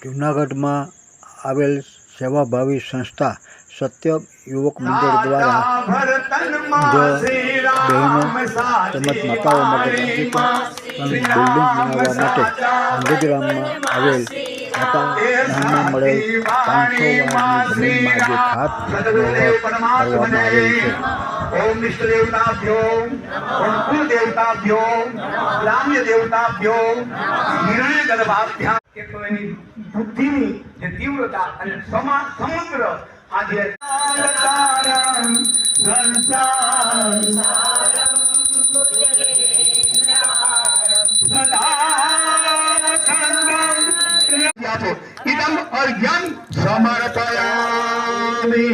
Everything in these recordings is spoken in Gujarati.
જૂનાગઢમાં આવેલ સેવાભાવી સંસ્થા સત્યમ યુવક મંડળ દ્વારા બહેનો તેમજ માતાઓ માટે બિલ્ડિંગ બનાવવા માટે નંદગ્રામમાં આવેલ માતા ધામમાં મળેલ 500 વારની જમીનમાં જે કરવામાં આવેલ છે। ओम इष्ट देवताभ्यो ओम कुल देवताभ्यो ग्राम्य देवताभ्यो निर्णय गलभाभ्या के बुद्धि जे तीव्रता અને સમગ્ર આજે इदम अर्घ्यं समर्पयामि।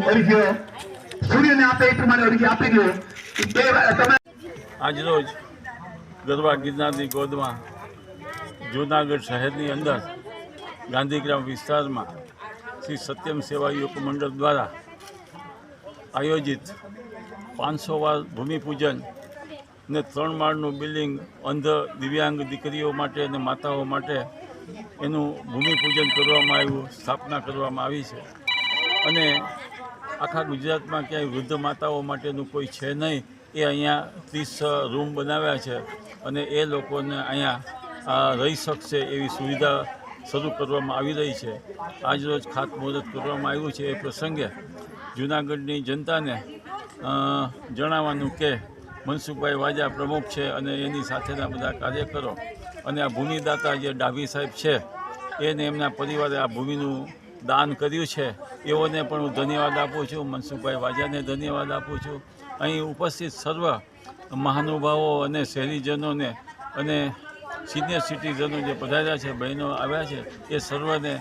अर्घ्य सूर्यने આપે એ પ્રમાણે अर्घ्य આપી દો। આજ રોજ ગરવા ગિરનારની ગોદમાં જૂનાગઢ શહેરની અંદર ગાંધીગ્રામ વિસ્તારમાં શ્રી સત્યમ સેવા યુવક મંડળ દ્વારા આયોજિત 500 વાર ભૂમિપૂજન ને 3 માળનું બિલ્ડિંગ અંધ દિવ્યાંગ દીકરીઓ માટે અને માતાઓ માટે એનું ભૂમિપૂજન કરવામાં આવ્યું, સ્થાપના કરવામાં આવી છે। અને આખા ગુજરાતમાં ક્યાંય વૃદ્ધ માતાઓ માટેનું કોઈ છે નહીં, એ અહીંયા 30 રૂમ બનાવ્યા છે અને એ લોકોને અહીંયા રહી શકશે એવી સુવિધા શરૂ કરવામાં આવી રહી છે। આજરોજ ખાતમુહૂર્ત કરવામાં આવ્યું છે। એ પ્રસંગે જૂનાગઢની જનતાને જણાવવાનું કે મનસુખભાઈ વાજા પ્રમુખ છે અને એની સાથેના બધા કાર્યકરો અને આ ભૂમિદાતા જે ડાભી સાહેબ છે એને એમના પરિવારે આ ભૂમિનું દાન કર્યું છે, એઓને પણ હું ધન્યવાદ આપું છું। મનસુખભાઈ વાજાને ધન્યવાદ આપું છું। અહીં ઉપસ્થિત સર્વ મહાનુભાવો અને શહેરીજનોને અને સિનિયર સિટીઝનો જે પધાર્યા છે, બહેનો આવ્યા છે, એ સર્વને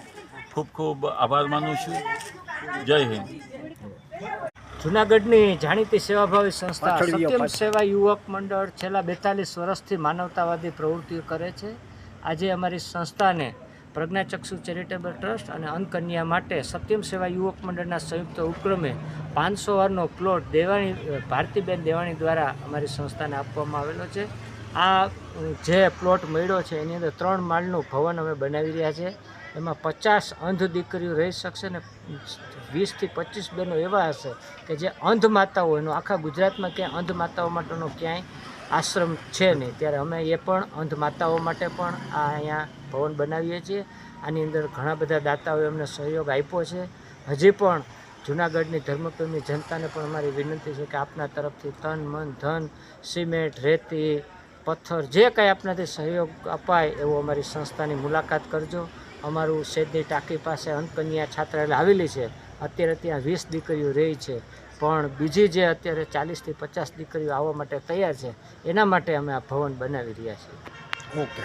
ખૂબ ખૂબ આભાર માનું છું। જય હિન્દ। જૂનાગઢની જાણીતી સેવાભાવી સંસ્થા સત્યમ સેવા યુવક મંડળ છેલ્લા 42 વર્ષથી માનવતાવાદી પ્રવૃત્તિઓ કરે છે। આજે અમારી સંસ્થાને પ્રજ્ઞાચક્ષુ ચેરિટેબલ ટ્રસ્ટ અને અંધકન્યા માટે સત્યમ સેવા યુવક મંડળના સંયુક્ત ઉપક્રમે 500 વારનો પ્લોટ ભારતીબેન દેવાણી દ્વારા અમારી સંસ્થાને આપવામાં આવેલો છે। આ જે પ્લોટ મળ્યો છે એની અંદર 3 માળનું ભવન અમે બનાવી રહ્યા છીએ। એમાં 50 અંધ દીકરીઓ રહી શકશે ને 20 થી 25 બહેનો એવા હશે કે જે અંધ માતાઓ, એનો આખા ગુજરાતમાં ક્યાંય અંધ માતાઓ માટેનો ક્યાંય આશ્રમ છે નહીં, ત્યારે અમે એ પણ અંધ માતાઓ માટે પણ આ અહીંયા ભવન બનાવીએ છીએ। આની અંદર ઘણા બધા દાતાઓએ અમને સહયોગ આપ્યો છે। હજી પણ જૂનાગઢની ધર્મપ્રેમી જનતાને પણ અમારી વિનંતી છે કે આપના તરફથી તન મન ધન સિમેન્ટ રેતી પથ્થર જે કાંઈ આપનાથી સહયોગ અપાય એવો અમારી સંસ્થાની મુલાકાત કરજો। અમારું શેદની ટાંકી પાસે અંધકન્યા છાત્રાલય આવેલી છે। અત્યારે ત્યાં 20 દીકરીઓ રહી છે, પણ બીજી જે અત્યારે 40 થી 50 દીકરીઓ આવવા માટે તૈયાર છે, એના માટે અમે આ ભવન બનાવી રહ્યા છીએ। ઓકે।